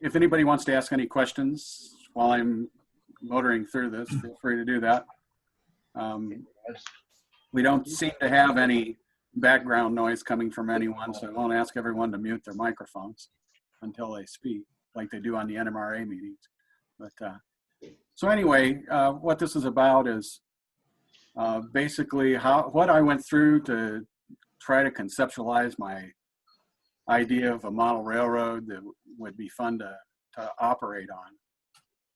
if anybody wants to ask any questions while I'm motoring through this, feel free to do that. We don't seem to have any background noise coming from anyone, so I won't ask everyone to mute their microphones until they speak, like they do on the NMRA meetings. But so anyway, what this is about is basically what I went through to try to conceptualize my idea of a model railroad that would be fun to operate on,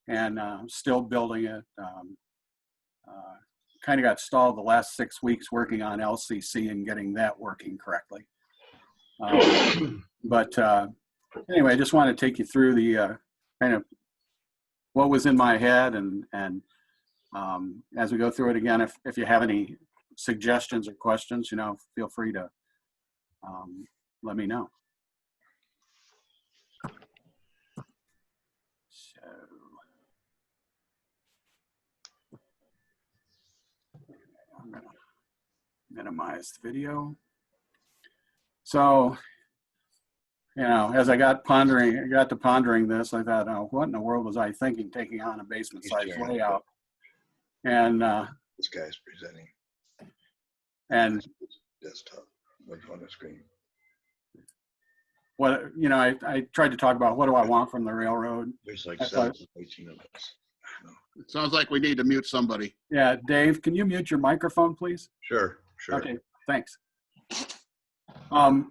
and still building it. Kind of got stalled the last 6 weeks working on LCC and getting that working correctly. But anyway, I just want to take you through the kind of what was in my head, and as we go through it again, if you have any suggestions or questions, feel free to let me know. So, I'm going to minimize the video. So, as I got to pondering this, I thought, oh, what in the world was I thinking taking on a basement size layout? And this guy's presenting. And desktop on the screen. What, I tried to talk about what do I want from the railroad. There's like 17 of us. It sounds like we need to mute somebody. Yeah, Dave, can you mute your microphone, please? Sure. Okay, thanks. And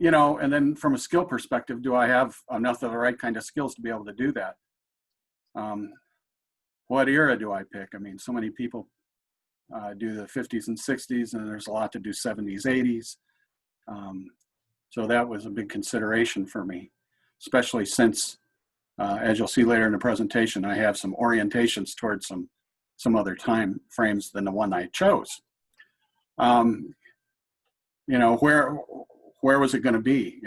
then from a skill perspective, do I have enough of the right kind of skills to be able to do that? What era do I pick? I mean, so many people do the 50s and 60s, and there's a lot to do 70s, 80s. So that was a big consideration for me, especially since, as you'll see later in the presentation, I have some orientations towards some other time frames than the one I chose. Where was it going to be,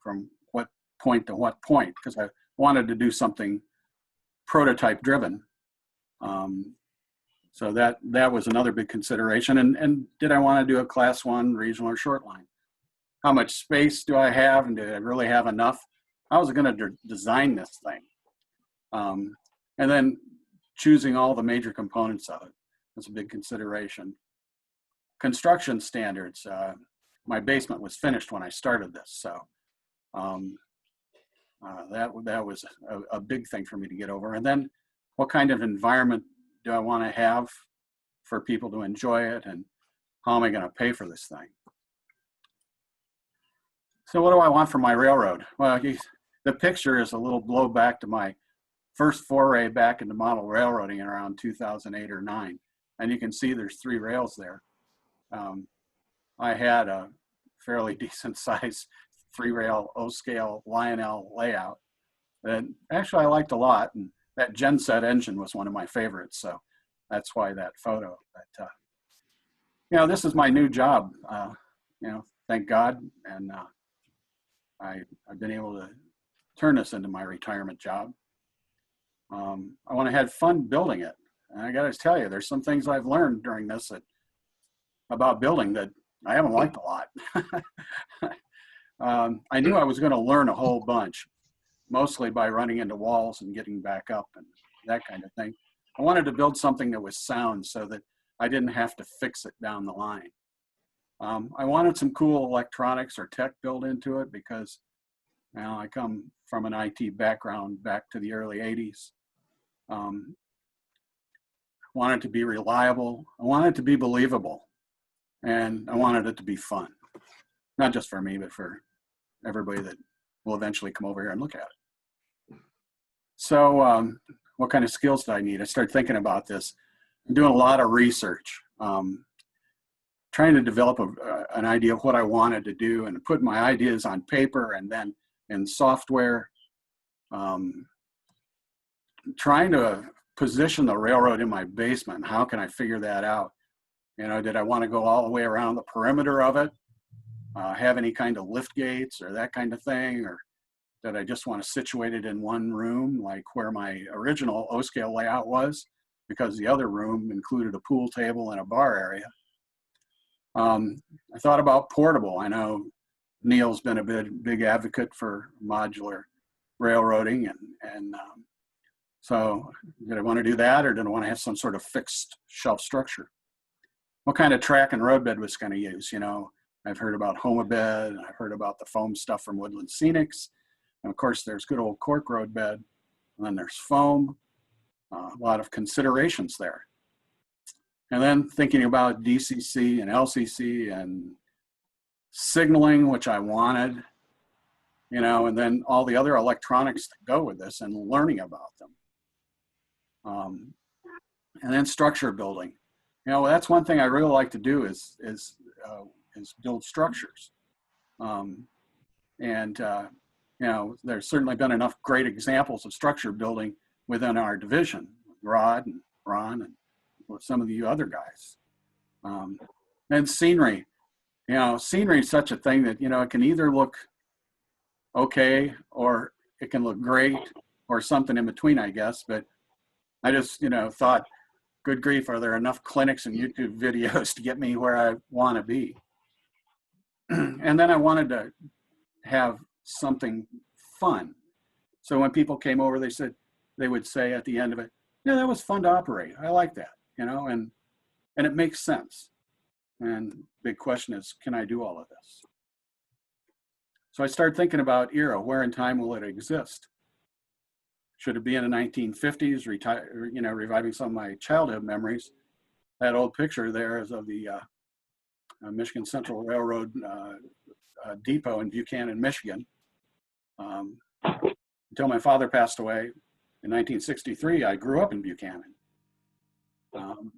from what point to what point? Because I wanted to do something prototype driven. So that was another big consideration. And did I want to do a class 1 regional or short line? How much space do I have, and do I really have enough? How was I going to design this thing? And then choosing all the major components of it was a big consideration. Construction standards. My basement was finished when I started this, so that was a big thing for me to get over. And then what kind of environment do I want to have for people to enjoy it, and how am I going to pay for this thing? So what do I want from my railroad? Well, the picture is a little blowback to my first foray back into model railroading in around 2008 or 9. And you can see there's 3 rails there. I had a fairly decent size 3-rail O-scale Lionel layout that actually I liked a lot. And that genset engine was one of my favorites. So that's why that photo. But, this is my new job, thank God. And I've been able to turn this into my retirement job. I want to have fun building it. And I got to tell you, there's some things I've learned during this about building that I haven't liked a lot. I knew I was going to learn a whole bunch, mostly by running into walls and getting back up and that kind of thing. I wanted to build something that was sound so that I didn't have to fix it down the line. I wanted some cool electronics or tech built into it because I come from an IT background back to the early 80s. Wanted it to be reliable. I wanted it to be believable. And I wanted it to be fun. Not just for me, but for everybody that will eventually come over here and look at it. So what kind of skills do I need? I started thinking about this. I'm doing a lot of research. Trying to develop an idea of what I wanted to do and put my ideas on paper and then in software. Trying to position the railroad in my basement. How can I figure that out? Did I want to go all the way around the perimeter of it? Have any kind of lift gates or that kind of thing? Or did I just want to situate it in one room, like where my original O-scale layout was, because the other room included a pool table and a bar area? I thought about portable. I know Neil's been a big advocate for modular railroading, and so did I want to do that, or did I want to have some sort of fixed shelf structure? What kind of track and roadbed was going to use? You know, I've heard about homobed, and I've heard about the foam stuff from Woodland Scenics, and of course there's good old cork roadbed, and then there's foam. A lot of considerations there. And then thinking about DCC and LCC and signaling, which I wanted, you know, and then all the other electronics that go with this and learning about them. And then structure building. You know, that's one thing I really like to do is build structures. You know, there's certainly been enough great examples of structure building within our division, Rod and Ron and some of you other guys. And scenery. You know, scenery is such a thing that, you know, it can either look okay or it can look great or something in between, I guess. But I just, you know, thought, good grief, are there enough clinics and YouTube videos to get me where I want to be? And then I wanted to have something fun. So when people came over, they would say at the end of it, yeah, that was fun to operate. I like that, you know, and it makes sense. And big question is, can I do all of this? So I started thinking about era, where in time will it exist? Should it be in the 1950s, you know, reviving some of my childhood memories? That old picture there is of the Michigan Central Railroad depot in Buchanan, Michigan. Until my father passed away in 1963, I grew up in Buchanan.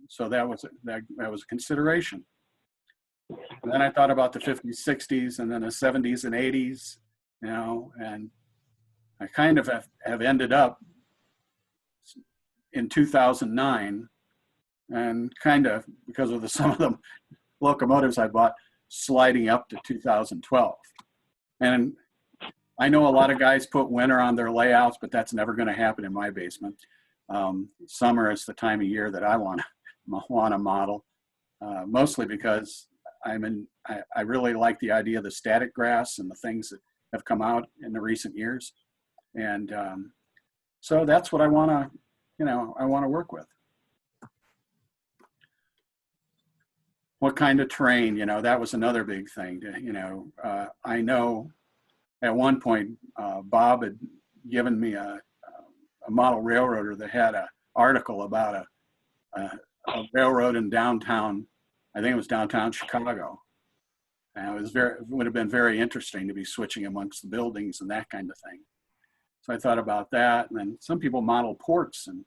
So that was a consideration. And then I thought about the 50s, 60s, and then the 70s and 80s, you know, and I kind of have ended up in 2009, and kind of, because of some of the locomotives I bought, sliding up to 2012. And I know a lot of guys put winter on their layouts, but that's never going to happen in my basement. Summer is the time of year that I want to model, mostly because I really like the idea of the static grass and the things that have come out in the recent years. And so that's what I want to, you know, I want to work with. What kind of terrain, you know, that was another big thing. You know, I know at one point, Bob had given me a model railroader that had an article about a railroad in downtown, I think it was downtown Chicago. And it would have been very interesting to be switching amongst the buildings and that kind of thing. So I thought about that. And then some people model ports, and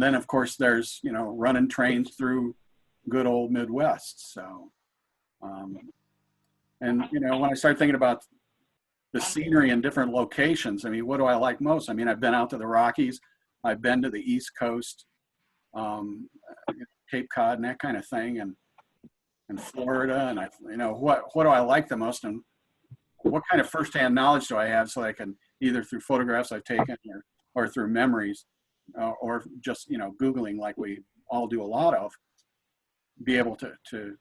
then of course there's, you know, running trains through good old Midwest. So, and you know, when I started thinking about the scenery in different locations, I mean, what do I like most? I mean, I've been out to the Rockies, I've been to the East Coast, Cape Cod and that kind of thing, and Florida, and you know, what do I like the most, and what kind of firsthand knowledge do I have, so I can either through photographs I've taken or through memories, or just, you know, Googling like we all do a lot of, be able to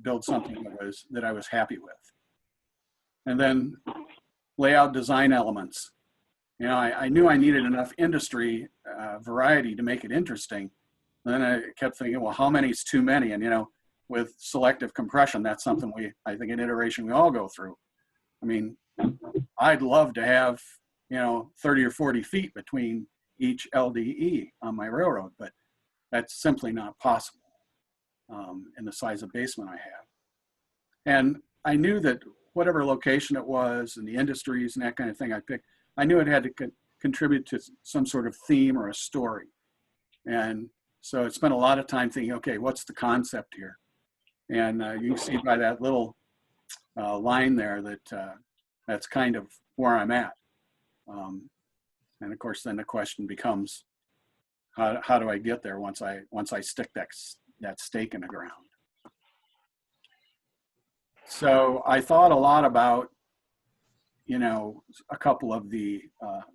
build something that I was happy with. And then layout design elements. You know, I knew I needed enough industry variety to make it interesting. And then I kept thinking, well, how many is too many? And, you know, with selective compression, that's something I think an iteration we all go through. I mean, I'd love to have, you know, 30 or 40 feet between each LDE on my railroad, but that's simply not possible in the size of basement I have. And I knew that whatever location it was and the industries and that kind of thing I picked, I knew it had to contribute to some sort of theme or a story. And so I spent a lot of time thinking, okay, what's the concept here? And you can see by that little line there that that's kind of where I'm at. And of course, then the question becomes, how do I get there once I stick that stake in the ground? So I thought a lot about, you know, a couple of the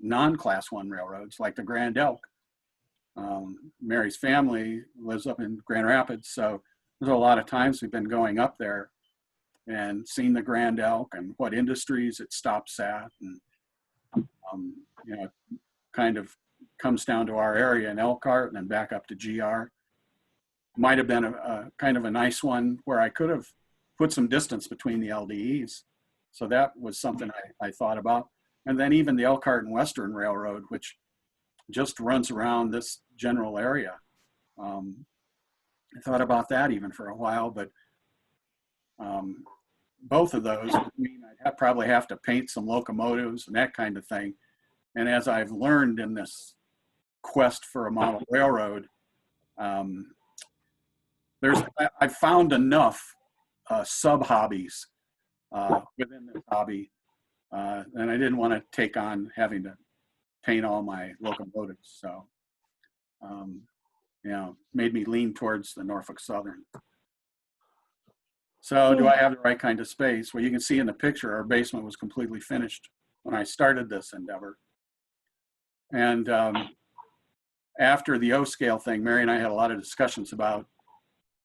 non-class 1 railroads, like the Grand Elk. Mary's family lives up in Grand Rapids, so there's a lot of times we've been going up there and seen the Grand Elk and what industries it stops at, and you know, kind of comes down to our area in Elkhart and then back up to GR. Might have been a kind of a nice one where I could have put some distance between the LDEs. So that was something I thought about. And then even the Elkhart and Western Railroad, which just runs around this general area. I thought about that even for a while, but both of those would mean I'd probably have to paint some locomotives and that kind of thing. And as I've learned in this quest for a model railroad, I've found enough sub-hobbies within this hobby, and I didn't want to take on having to paint all my locomotives. So, you know, made me lean towards the Norfolk Southern. So do I have the right kind of space? Well, you can see in the picture, our basement was completely finished when I started this endeavor. And after the O-scale thing, Mary and I had a lot of discussions about,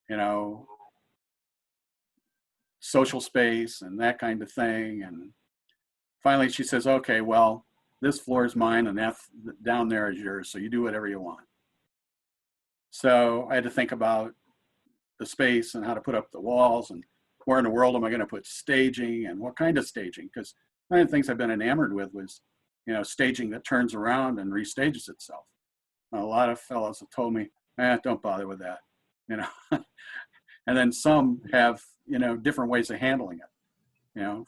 you know, social space and that kind of thing. And finally she says, okay, well, this floor is mine and that down there is yours. So you do whatever you want. So I had to think about the space and how to put up the walls and where in the world am I going to put staging and what kind of staging? Because one of the things I've been enamored with was, you know, staging that turns around and restages itself. A lot of fellows have told me, don't bother with that, you know. And then some have, you know, different ways of handling it. You know,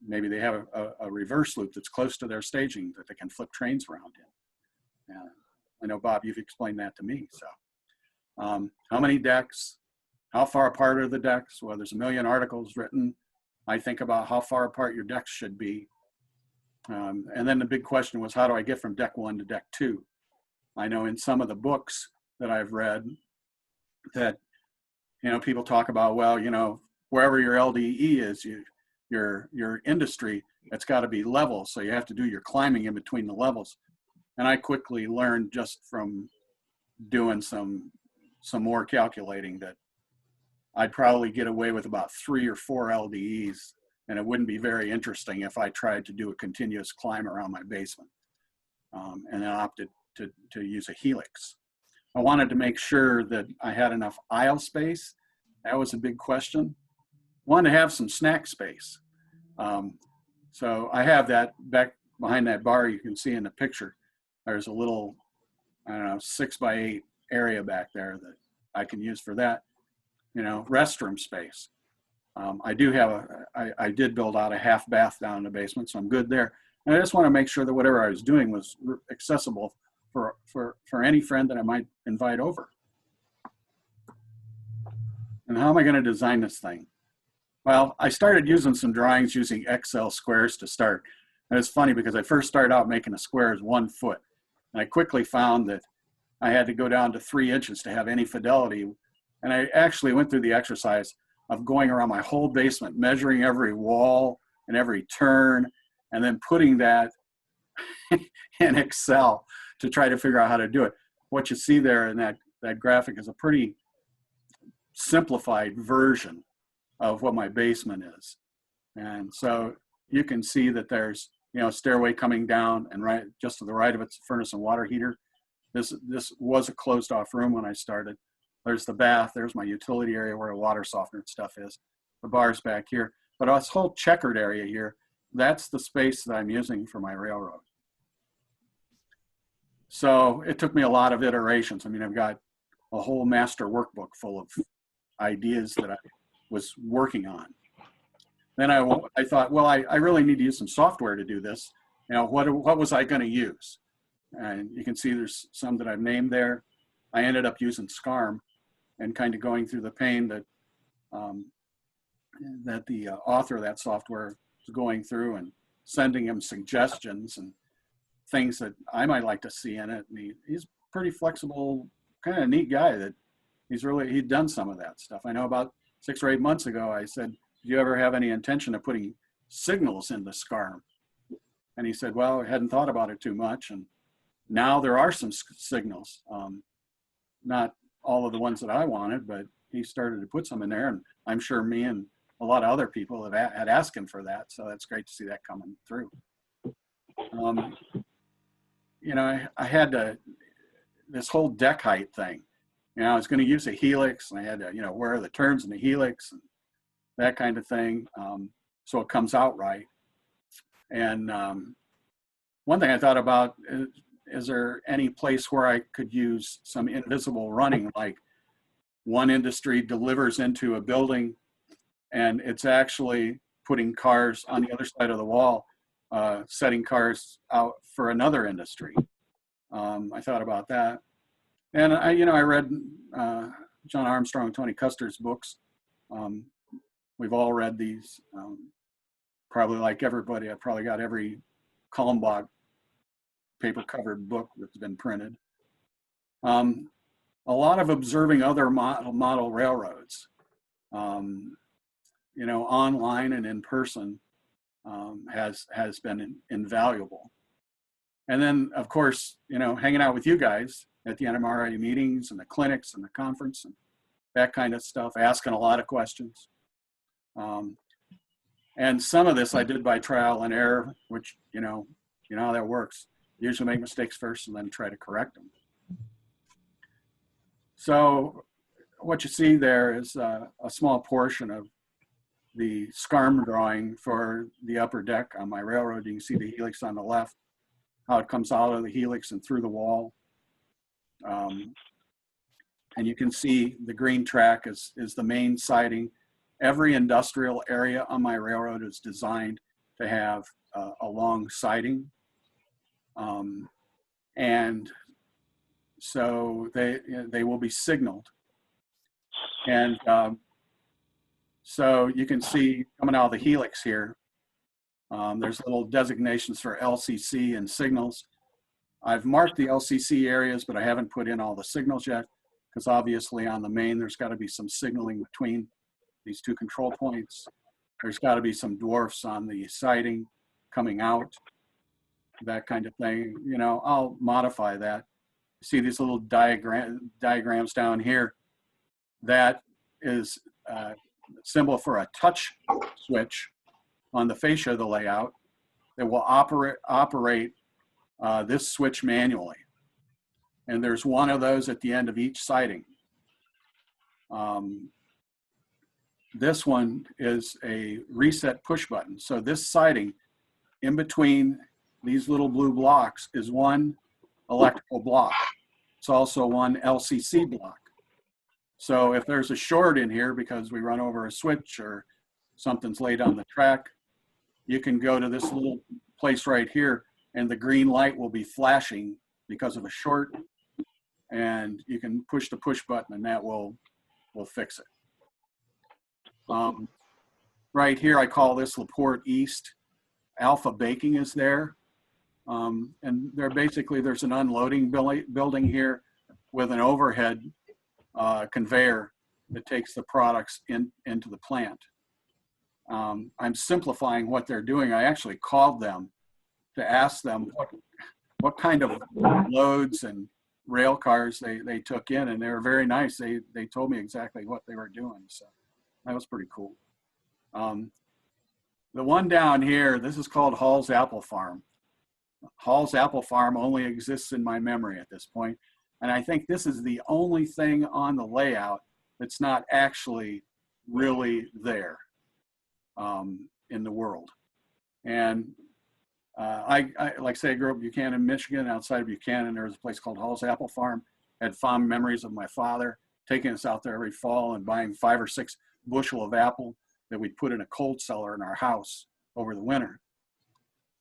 maybe they have a reverse loop that's close to their staging that they can flip trains around in. I know, Bob, you've explained that to me. So how many decks? How far apart are the decks? Well, there's a million articles written. I think about how far apart your decks should be. And then the big question was, how do I get from deck 1 to deck 2? I know in some of the books that I've read that, you know, people talk about, well, you know, wherever your LDE is, your industry, it's got to be level. So you have to do your climbing in between the levels. And I quickly learned just from doing some more calculating that I'd probably get away with about 3 or 4 LDEs, and it wouldn't be very interesting if I tried to do a continuous climb around my basement. And then opted to use a helix. I wanted to make sure that I had enough aisle space. That was a big question. Wanted to have some snack space. So I have that back behind that bar you can see in the picture. There's a little, I don't know, 6x8 area back there that I can use for that, you know, restroom space. I did build out a half bath down in the basement, so I'm good there. And I just want to make sure that whatever I was doing was accessible for any friend that I might invite over. And how am I going to design this thing? Well, I started using some drawings using Excel squares to start. And it's funny because I first started out making a square as 1 foot. And I quickly found that I had to go down to 3 inches to have any fidelity. And I actually went through the exercise of going around my whole basement, measuring every wall and every turn, and then putting that in Excel to try to figure out how to do it. What you see there in that graphic is a pretty simplified version of what my basement is. And so you can see that there's, you know, stairway coming down, and right just to the right of it's a furnace and water heater. This was a closed off room when I started. There's the bath, there's my utility area where the water softener stuff is. The bar's back here. But this whole checkered area here, that's the space that I'm using for my railroad. So it took me a lot of iterations. I mean, I've got a whole master workbook full of ideas that I was working on. Then I thought, well, I really need to use some software to do this. You know, what was I going to use? And you can see there's some that I've named there. I ended up using SCARM and kind of going through the pain that that the author of that software is going through and sending him suggestions and things that I might like to see in it. And he's pretty flexible, kind of neat guy that he'd done some of that stuff. I know about 6 or 8 months ago, I said, do you ever have any intention of putting signals into SCARM? And he said, well, I hadn't thought about it too much. And now there are some signals, not all of the ones that I wanted, but he started to put some in there. And I'm sure me and a lot of other people had asked him for that. So that's great to see that coming through. You know, I had this whole deck height thing. You know, I was going to use a helix, and I had to, you know, where are the turns in the helix and that kind of thing, so it comes out right. And one thing I thought about is there any place where I could use some invisible running, like one industry delivers into a building and it's actually putting cars on the other side of the wall, setting cars out for another industry. I thought about that. And I read John Armstrong and Tony Custer's books. We've all read these. Probably like everybody, I've probably got every Kalmbach paper covered book that's been printed. A lot of observing other model railroads, you know, online and in person, has been invaluable. And then, of course, you know, hanging out with you guys at the NMRA meetings and the clinics and the conference and that kind of stuff, asking a lot of questions. And some of this I did by trial and error, which, you know how that works. Usually make mistakes first and then try to correct them. So what you see there is a small portion of the SCARM drawing for the upper deck on my railroad. You can see the helix on the left, how it comes out of the helix and through the wall. And you can see the green track is the main siding. Every industrial area on my railroad is designed to have a long siding. And so they will be signaled. And so you can see coming out of the helix here, there's little designations for LCC and signals. I've marked the LCC areas, but I haven't put in all the signals yet, because obviously on the main, there's got to be some signaling between these two control points. There's got to be some dwarfs on the siding coming out, that kind of thing. You know, I'll modify that. See these little diagrams down here? That is a symbol for a touch switch on the fascia of the layout that will operate this switch manually. And there's one of those at the end of each siding. This one is a reset push button. So this siding, in between these little blue blocks, is one electrical block. It's also one LCC block. So if there's a short in here because we run over a switch or something's laid on the track, you can go to this little place right here and the green light will be flashing because of a short, and you can push the push button and that will fix it. Right here, I call this LaPorte East. Alpha Baking is there. And there's an unloading building here with an overhead conveyor that takes the products into the plant. I'm simplifying what they're doing. I actually called them to ask them what kind of loads and rail cars they took in, and they were very nice. They told me exactly what they were doing, so that was pretty cool. The one down here, this is called Hall's Apple Farm. Hall's Apple Farm only exists in my memory at this point, and I think this is the only thing on the layout that's not actually really there in the world. And I like I say, I grew up in Buchanan, Michigan. Outside of Buchanan, there was a place called Hall's Apple Farm. I had fond memories of my father taking us out there every fall and buying 5 or 6 bushel of apple that we'd put in a cold cellar in our house over the winter.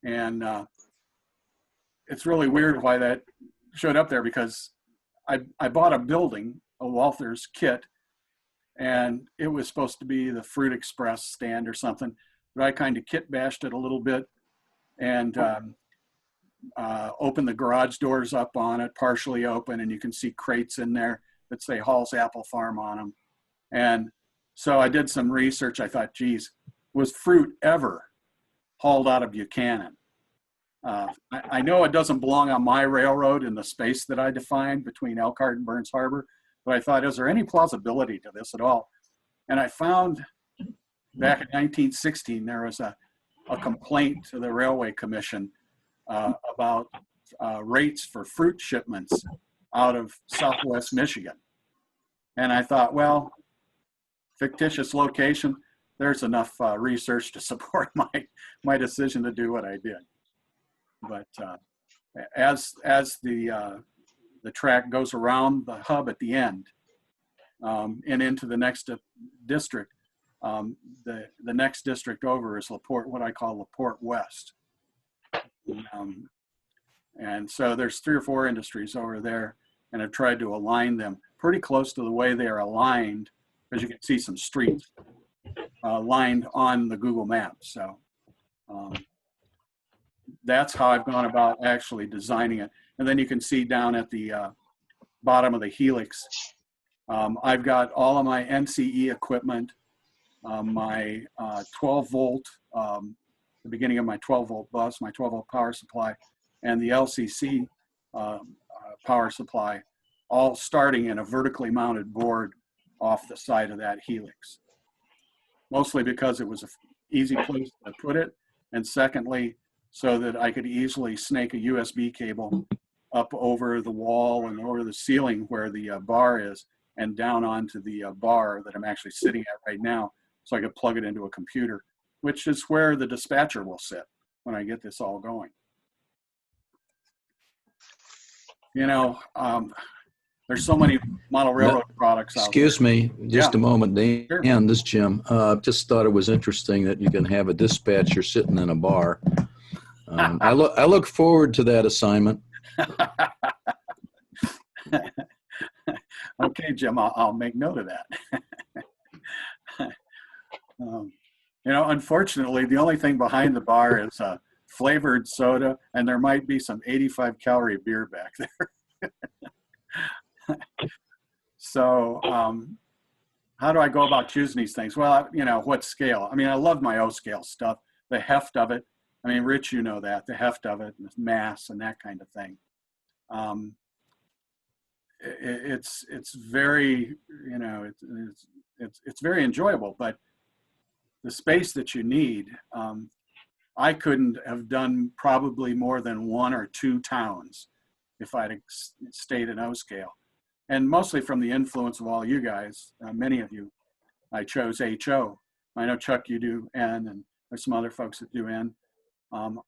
And it's really weird why that showed up there, because I bought a building, a Walther's kit, and it was supposed to be the Fruit Express stand or something, but I kind of kit bashed it a little bit and opened the garage doors up on it, partially open, and you can see crates in there that say Hall's Apple Farm on them. And so I did some research. I thought, geez, was fruit ever hauled out of Buchanan? I know it doesn't belong on my railroad in the space that I defined between Elkhart and Burns Harbor, but I thought, is there any plausibility to this at all? And I found back in 1916, there was a complaint to the Railway Commission about rates for fruit shipments out of Southwest Michigan. And I thought, well, fictitious location, there's enough research to support my decision to do what I did. But as the track goes around the hub at the end and into the next district, the next district over is LaPorte, what I call LaPorte West. And so there's 3 or 4 industries over there, and I've tried to align them pretty close to the way they are aligned, as you can see some streets lined on the Google Maps. So that's how I've gone about actually designing it. And then you can see down at the bottom of the helix, I've got all of my NCE equipment, my 12 volt, the beginning of my 12 volt bus, my 12 volt power supply, and the LCC power supply, all starting in a vertically mounted board off the side of that helix. Mostly because it was an easy place to put it, and secondly, so that I could easily snake a USB cable up over the wall and over the ceiling where the bar is, and down onto the bar that I'm actually sitting at right now, so I could plug it into a computer, which is where the dispatcher will sit when I get this all going. You know, there's so many model railroad products out there. Excuse me, just a moment, Dan. Sure. This is Jim. Just thought it was interesting that you can have a dispatcher sitting in a bar. I look forward to that assignment. Okay, Jim, I'll make note of that. You know, unfortunately, the only thing behind the bar is flavored soda, and there might be some 85 calorie beer back there. So how do I go about choosing these things? Well, you know, what scale? I mean, I love my O scale stuff, the heft of it. I mean, Rich, you know that, the heft of it, the mass and that kind of thing. It's very, you know, it's very enjoyable, but the space that you need, I couldn't have done probably more than 1 or 2 towns if I'd stayed in O scale. And mostly from the influence of all you guys, many of you, I chose HO. I know, Chuck, you do N, and there's some other folks that do N.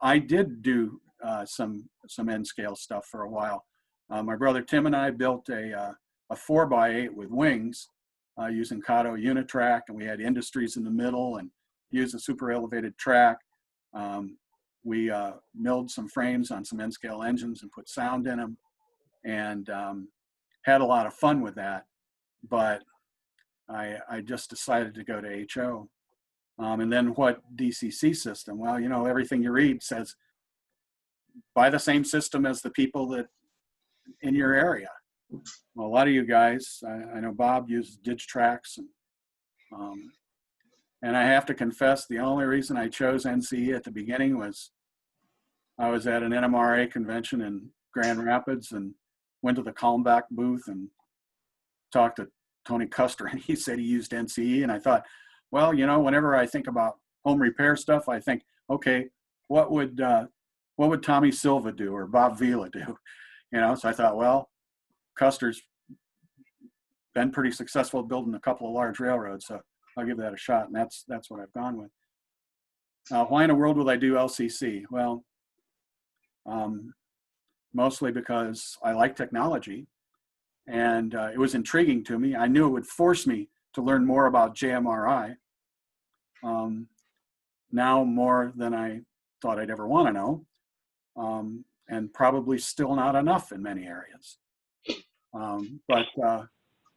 I did do some N scale stuff for a while. My brother Tim and I built a 4x8 with wings using Kato Unitrack, and we had industries in the middle and used a super elevated track. We milled some frames on some N scale engines and put sound in them, and had a lot of fun with that. But I just decided to go to HO. And then what DCC system? Well, you know, everything you read says buy the same system as the people that in your area. Well, a lot of you guys, I know Bob uses Digitrax, and I have to confess, the only reason I chose NCE at the beginning was I was at an NMRA convention in Grand Rapids and went to the Kalmbach booth and talked to Tony Custer, and he said he used NCE, and I thought, well, you know, whenever I think about home repair stuff, I think, okay, what would Tommy Silva do or Bob Vila do? You know, so I thought, well, Custer's been pretty successful building a couple of large railroads, so I'll give that a shot, and that's what I've gone with. Why in the world would I do LCC? Well, mostly because I like technology, and it was intriguing to me. I knew it would force me to learn more about JMRI, now more than I thought I'd ever want to know, and probably still not enough in many areas. But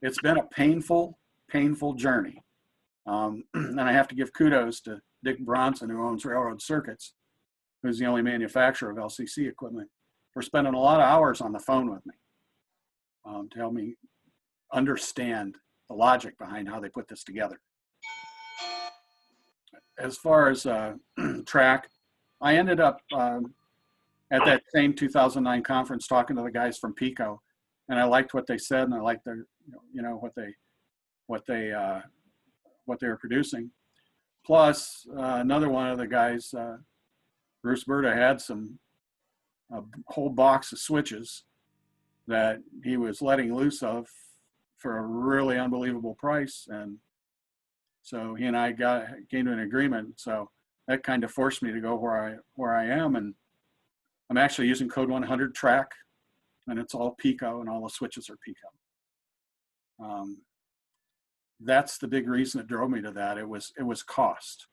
it's been a painful journey. And I have to give kudos to Dick Bronson, who owns Railroad Circuits, who's the only manufacturer of LCC equipment, for spending a lot of hours on the phone with me to help me understand the logic behind how they put this together. As far as track, I ended up at that same 2009 conference talking to the guys from Pico, and I liked what they said, and I liked their, you know, what they were producing. Plus, another one of the guys, Bruce Berta, had a whole box of switches that he was letting loose of for a really unbelievable price. And so he and I came to an agreement. So that kind of forced me to go where I am. And I'm actually using Code 100 track, and it's all Pico, and all the switches are Pico. That's the big reason that drove me to that. It was cost.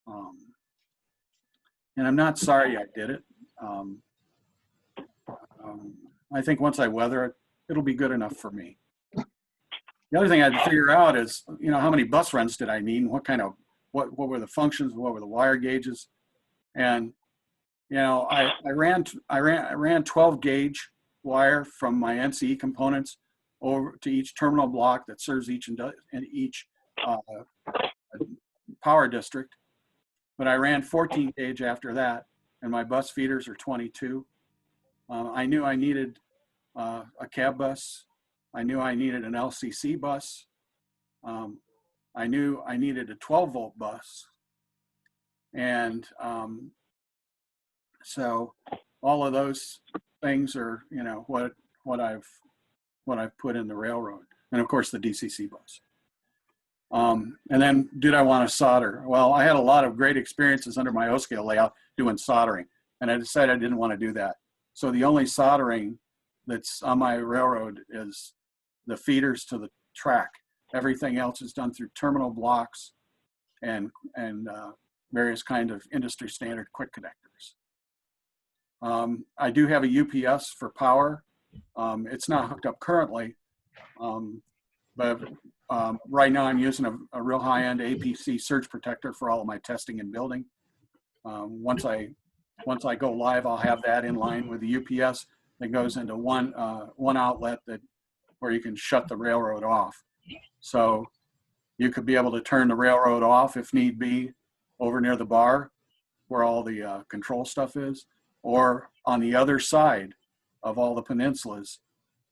And I'm not sorry I did it. I think once I weather it, it'll be good enough for me. The other thing I had to figure out is, how many bus runs did I need, and what were the functions, what were the wire gauges, and I ran 12 gauge wire from my NCE components over to each terminal block that serves each power district. But I ran 14 gauge after that, and my bus feeders are 22. I knew I needed a cab bus. I knew I needed an LCC bus. I knew I needed a 12-volt bus. And so all of those things are, what I've put in the railroad. And of course the DCC bus. And then did I want to solder? Well, I had a lot of great experiences under my O-scale layout doing soldering, and I decided I didn't want to do that. So the only soldering that's on my railroad is the feeders to the track. Everything else is done through terminal blocks and various kind of industry standard quick connectors. I do have a UPS for power. It's not hooked up currently, but right now I'm using a real high-end APC surge protector for all of my testing and building. Once I go live, I'll have that in line with the UPS that goes into one outlet where you can shut the railroad off. So you could be able to turn the railroad off if need be over near the bar where all the control stuff is, or on the other side of all the peninsulas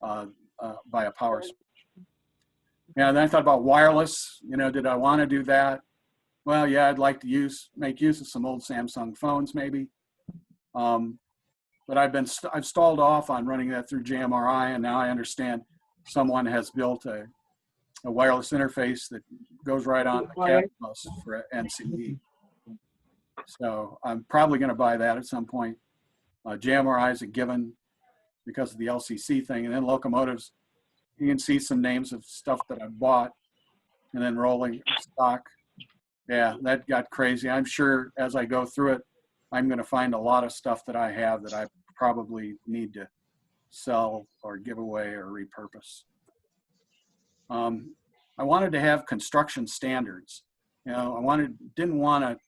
by a power switch. And then I thought about wireless. Did I want to do that? Well, yeah, I'd like to make use of some old Samsung phones maybe. But I've stalled off on running that through JMRI, and now I understand someone has built a wireless interface that goes right on the cab bus for NCE. So I'm probably going to buy that at some point. JMRI is a given because of the LCC thing, and then locomotives. You can see some names of stuff that I bought, and then rolling stock. Yeah, that got crazy. I'm sure as I go through it, I'm going to find a lot of stuff that I have that I probably need to sell or give away or repurpose. I wanted to have construction standards. I didn't want to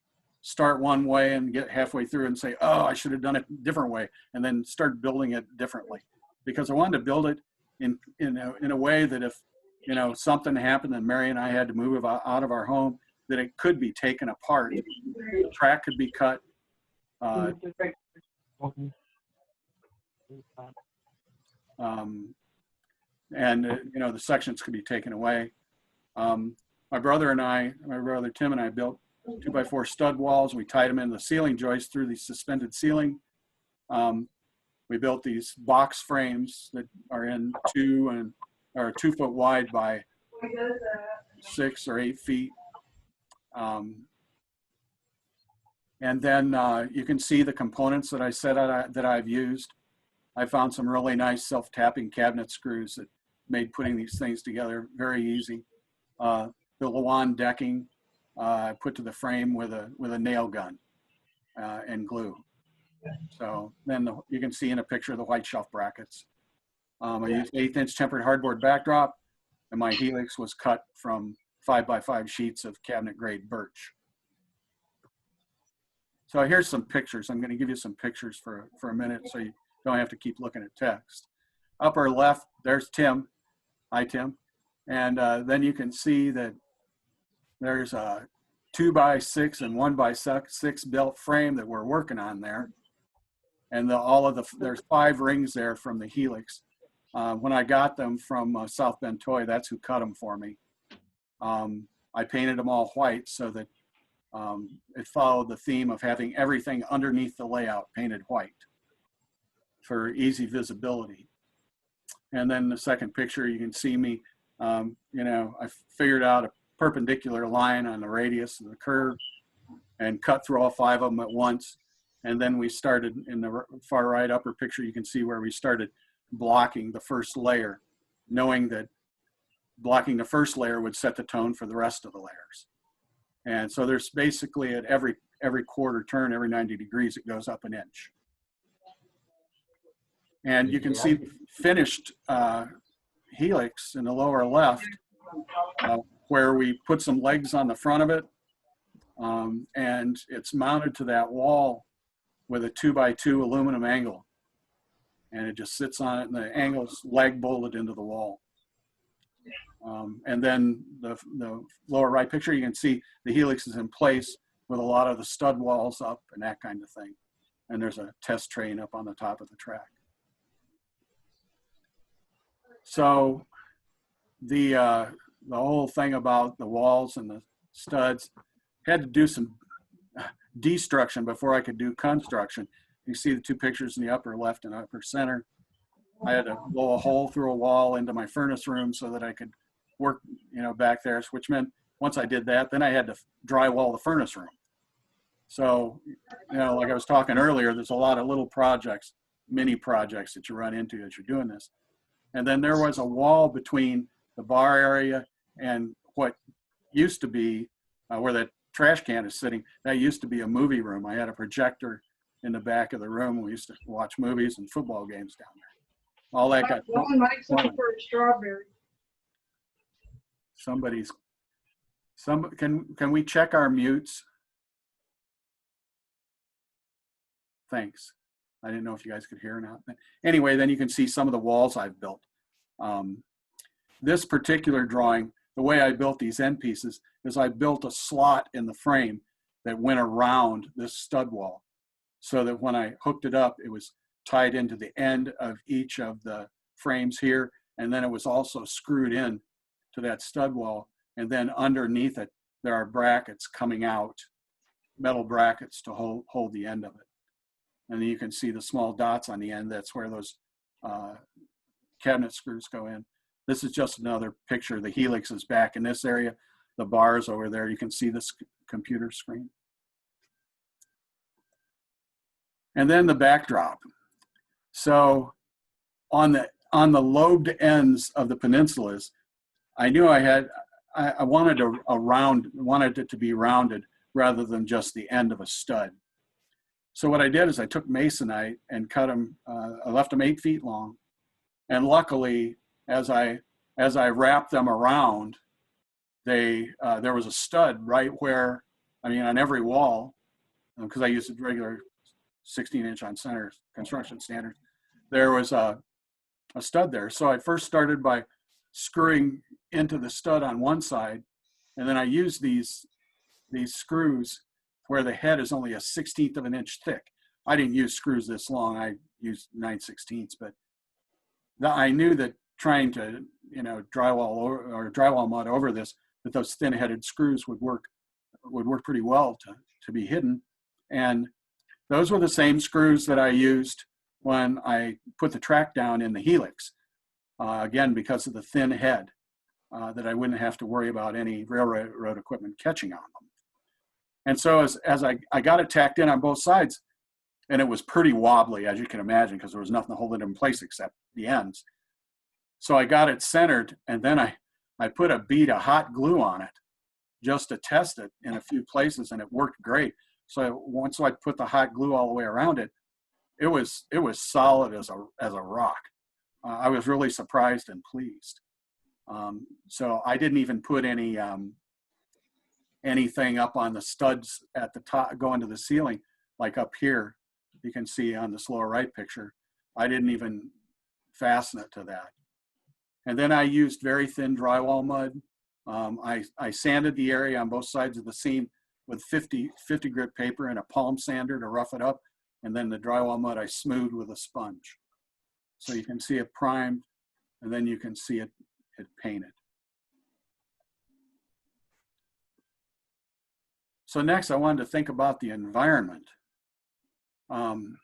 start one way and get halfway through and say, oh, I should have done it a different way, and then start building it differently. Because I wanted to build it in a way that if something happened and Mary and I had to move out of our home, that it could be taken apart. The track could be cut. The sections could be taken away. My brother Tim and I built 2x4 stud walls. We tied them in the ceiling joists through the suspended ceiling. We built these box frames that are in 2 foot wide by 6 or 8 feet. And then you can see the components that I said that I've used. I found some really nice self-tapping cabinet screws that made putting these things together very easy. The Lawan decking I put to the frame with a nail gun and glue. So then you can see in a picture the white shelf brackets. I used 1/8-inch tempered hardboard backdrop, and my helix was cut from 5x5 sheets of cabinet grade birch. So here's some pictures. I'm going to give you some pictures for a minute so you don't have to keep looking at text. Upper left, there's Tim. Hi, Tim. And then you can see that there's a 2x6 and 1x6 built frame that we're working on there. And there's 5 rings there from the helix. When I got them from South Bend Toy, that's who cut them for me. I painted them all white so that it followed the theme of having everything underneath the layout painted white for easy visibility. And then the second picture, you can see me, you know, I figured out a perpendicular line on the radius of the curve and cut through all 5 of them at once. And then we started in the far right upper picture, you can see where we started blocking the first layer, knowing that blocking the first layer would set the tone for the rest of the layers. And so there's basically at every quarter turn, every 90 degrees, it goes up an inch. And you can see the finished helix in the lower left, where we put some legs on the front of it. And it's mounted to that wall with a 2x2 aluminum angle. And it just sits on it, and the angle's leg bolted into the wall. And then the lower right picture, you can see the helix is in place with a lot of the stud walls up and that kind of thing. And there's a test train up on the top of the track. So the whole thing about the walls and the studs had to do some destruction before I could do construction. You see the 2 pictures in the upper left and upper center. I had to blow a hole through a wall into my furnace room so that I could work, you know, back there, which meant once I did that, then I had to drywall the furnace room. So, you know, like I was talking earlier, there's a lot of little projects, mini projects that you run into as you're doing this. And then there was a wall between the bar area and what used to be where that trash can is sitting. That used to be a movie room. I had a projector in the back of the room. We used to watch movies and football games down there. All that got One likes looking for a strawberry. can we check our mutes? Thanks. I didn't know if you guys could hear or not. Anyway, then you can see some of the walls I've built. This particular drawing, the way I built these end pieces is I built a slot in the frame that went around this stud wall, so that when I hooked it up, it was tied into the end of each of the frames here, and then it was also screwed in to that stud wall, and then underneath it there are brackets coming out, metal brackets to hold the end of it. And then you can see the small dots on the end. That's where those cabinet screws go in. This is just another picture. The helix is back in this area. The bars over there, you can see this computer screen. And then the backdrop. So on the lobed ends of the peninsulas, I knew I wanted wanted it to be rounded rather than just the end of a stud. So what I did is I took masonite and cut them, I left them 8 feet long. And luckily, as I wrapped them around, there was a stud right where, I mean, on every wall, because I used a regular 16-inch on center construction standards, there was a stud there. So I first started by screwing into the stud on one side, and then I used these screws where the head is only a 1/16 of an inch thick. I didn't use screws this long. I used 9/16, but I knew that trying to, you know, drywall mud over this, that those thin-headed screws would work pretty well to be hidden. And those were the same screws that I used when I put the track down in the helix. Again, because of the thin head, that I wouldn't have to worry about any railroad equipment catching on them. And so as I got it tacked in on both sides, and it was pretty wobbly, as you can imagine, because there was nothing to hold it in place except the ends. So I got it centered, and then I put a bead of hot glue on it just to test it in a few places, and it worked great. So once I put the hot glue all the way around it, it was solid as a rock. I was really surprised and pleased. So I didn't even put anything up on the studs at the top going to the ceiling, like up here. You can see on this lower right picture, I didn't even fasten it to that. And then I used very thin drywall mud. I sanded the area on both sides of the seam with 50 grit paper and a palm sander to rough it up. And then the drywall mud I smoothed with a sponge. So you can see it primed, and then you can see it painted. So next I wanted to think about the environment. You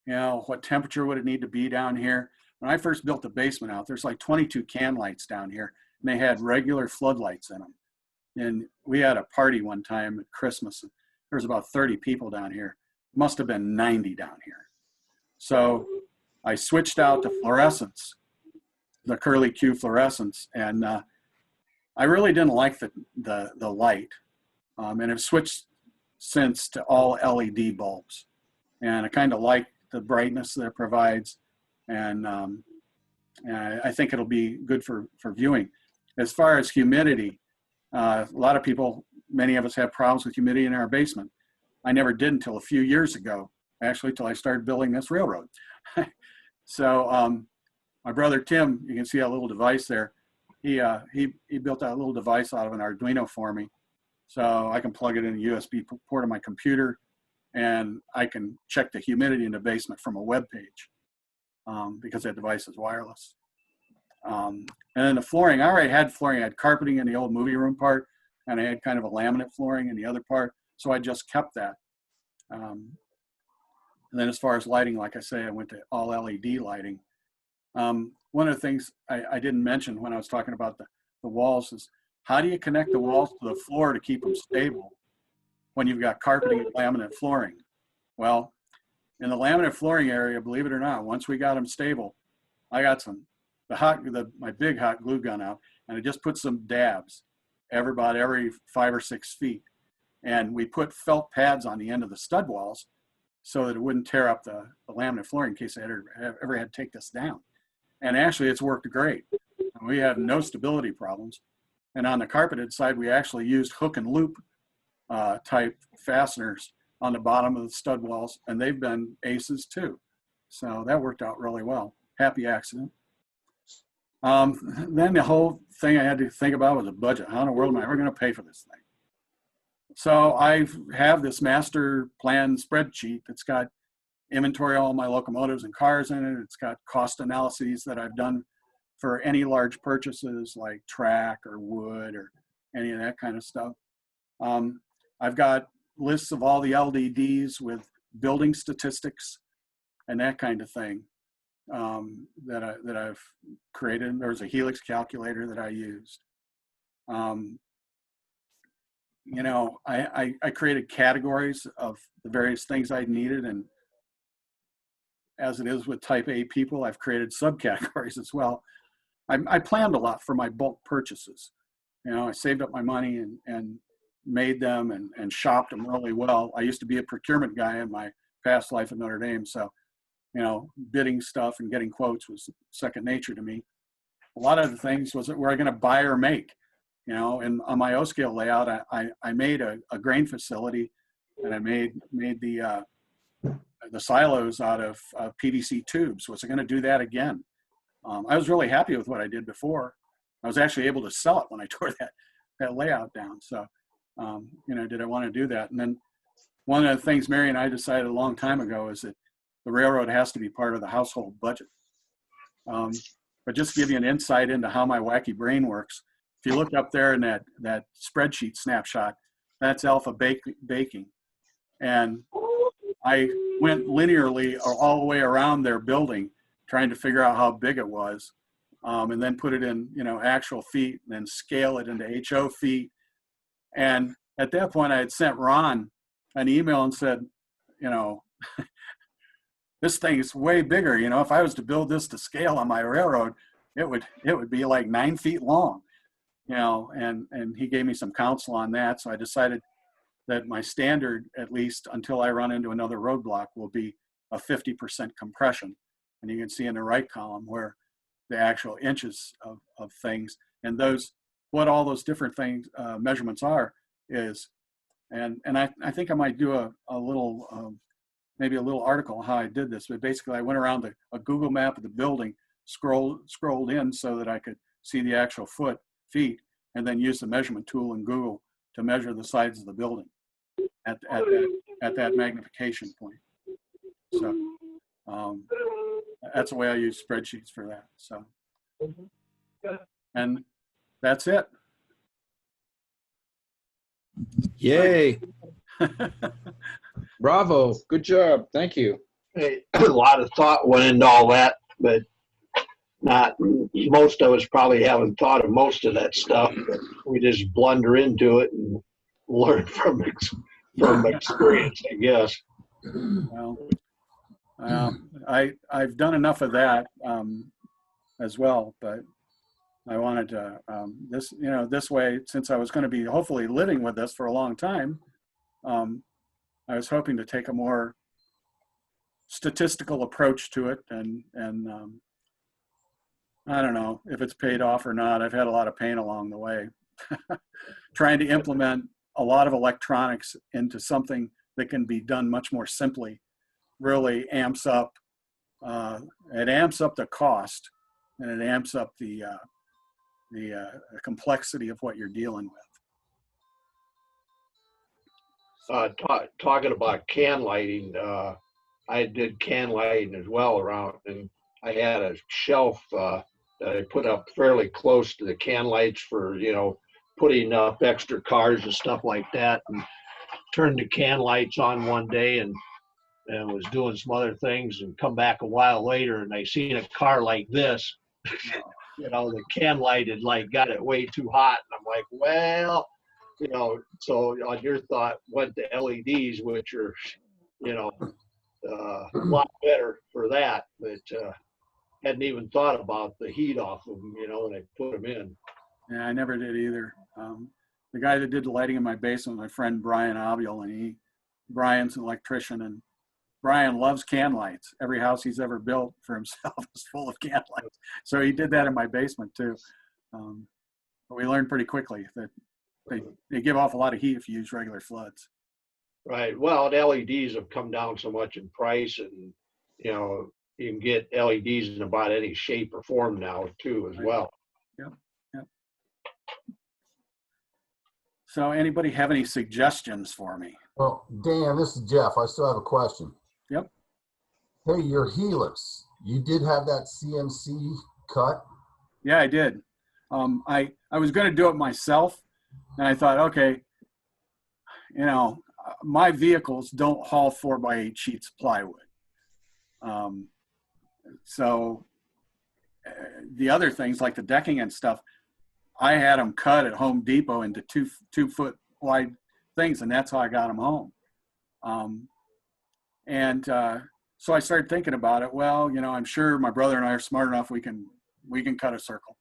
know, what temperature would it need to be down here? When I first built the basement out, there's like 22 can lights down here, and they had regular floodlights in them. And we had a party one time at Christmas. There was about 30 people down here. Must have been 90 down here. So I switched out to fluorescence, the curly Q fluorescence, and I really didn't like the light. And I've switched since to all LED bulbs. And I kind of like the brightness that it provides. And I think it'll be good for viewing. As far as humidity, a lot of people, many of us have problems with humidity in our basement. I never did until a few years ago, actually, till I started building this railroad. So my brother Tim, you can see a little device there. He built that little device out of an Arduino for me, so I can plug it in a USB port of my computer, and I can check the humidity in the basement from a web page because that device is wireless. And then the flooring, I already had flooring. I had carpeting in the old movie room part, and I had kind of a laminate flooring in the other part, so I just kept that. And then as far as lighting, like I say, I went to all LED lighting. One of the things I didn't mention when I was talking about the walls is, how do you connect the walls to the floor to keep them stable when you've got carpeting and laminate flooring? Well, in the laminate flooring area, believe it or not, once we got them stable, I got my big hot glue gun out, and I just put some dabs about every 5 or 6 feet. And we put felt pads on the end of the stud walls so that it wouldn't tear up the laminate flooring in case I ever had to take this down. And actually, it's worked great. We have no stability problems. And on the carpeted side, we actually used hook and loop type fasteners on the bottom of the stud walls, and they've been aces too. So that worked out really well. Happy accident. Then the whole thing I had to think about was a budget. How in the world am I ever going to pay for this thing? So I have this master plan spreadsheet that's got inventory of all my locomotives and cars in it. It's got cost analyses that I've done for any large purchases like track or wood or any of that kind of stuff. I've got lists of all the LDDs with building statistics and that kind of thing that I've created. There's a Helix calculator that I used. You know, I created categories of the various things I needed, and as it is with type A people, I've created subcategories as well. I planned a lot for my bulk purchases. You know, I saved up my money and made them and shopped them really well. I used to be a procurement guy in my past life at Notre Dame, so, you know, bidding stuff and getting quotes was second nature to me. A lot of the things was, were I going to buy or make? You know, and on my O-scale layout, I made a grain facility, and I made the silos out of PVC tubes. Was I going to do that again? I was really happy with what I did before. I was actually able to sell it when I tore that layout down. So, you know, did I want to do that? And then one of the things Mary and I decided a long time ago is that the railroad has to be part of the household budget. But just to give you an insight into how my wacky brain works, if you look up there in that spreadsheet snapshot, that's Alpha Baking. And I went linearly all the way around their building, trying to figure out how big it was, and then put it in, you know, actual feet, and then scale it into HO feet. And at that point, I had sent Ron an email and said, you know, this thing is way bigger. You know, if I was to build this to scale on my railroad, it would be like 9 feet long. You know, and he gave me some counsel on that. So I decided that my standard, at least until I run into another roadblock, will be a 50% compression. And you can see in the right column where the actual inches of things, and those, what all those different things, measurements are, is, and I think I might do a little, maybe a little article on how I did this, but basically I went around a Google map of the building, scrolled in so that I could see the actual feet, and then use the measurement tool in Google to measure the sides of the building at that magnification point. So that's the way I use spreadsheets for that. So, and that's it. Yay. Bravo. Good job. Thank you. Hey, a lot of thought went into all that, but not most of us probably haven't thought of most of that stuff. But we just blunder into it and learn from experience, I guess. Well, I've done enough of that as well, but I wanted to this way, since I was going to be hopefully living with this for a long time, I was hoping to take a more statistical approach to it, and I don't know if it's paid off or not. I've had a lot of pain along the way trying to implement a lot of electronics into something that can be done much more simply. Really amps up the cost, and it amps up the complexity of what you're dealing with. Talking about can lighting, I did can lighting as well around, and I had a shelf that I put up fairly close to the can lights for, putting up extra cars and stuff like that, and turned the can lights on one day and was doing some other things, and come back a while later and I seen a car like this. The can light had got it way too hot, and I'm like, well, so on your thought went to LEDs, which are, a lot better for that, but hadn't even thought about the heat off of them, when I put them in. Yeah, I never did either. The guy that did the lighting in my basement, my friend Brian Obiel, and Brian's an electrician, and Brian loves can lights. Every house he's ever built for himself is full of can lights. So he did that in my basement too. But we learned pretty quickly that they give off a lot of heat if you use regular floods. Right. Well, the LEDs have come down so much in price, and you can get LEDs in about any shape or form now too, as well. Yep. So anybody have any suggestions for me? Well, Dan, this is Jeff. I still have a question. Yep. Hey, your helix, you did have that CNC cut? Yeah, I did. I was going to do it myself, and I thought, okay, my vehicles don't haul 4x8 sheets of plywood. So the other things like the decking and stuff, I had them cut at Home Depot into 2-foot wide things, and that's how I got them home. So I started thinking about it. Well, I'm sure my brother and I are smart enough. We can cut a circle.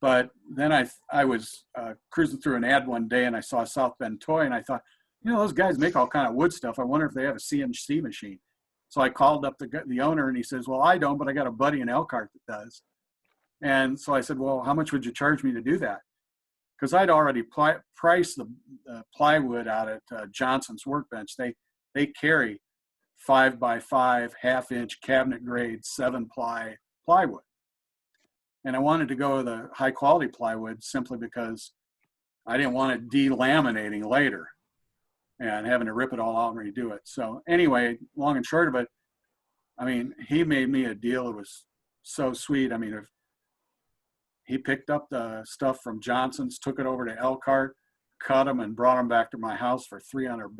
But then I was cruising through an ad one day, and I saw a South Bend toy, and I thought, those guys make all kind of wood stuff. I wonder if they have a CNC machine. So I called up the owner, and he says, well, I don't, but I got a buddy in Elkhart that does. And so I said, well, how much would you charge me to do that? Because I'd already priced the plywood out at Johnson's Workbench. They carry 5x5 half-inch cabinet grade 7-ply plywood. And I wanted to go with a high-quality plywood simply because I didn't want it delaminating later and having to rip it all out and redo it. So anyway, long and short of it, he made me a deal that was so sweet. If he picked up the stuff from Johnson's, took it over to Elkhart, cut them, and brought them back to my house for $300.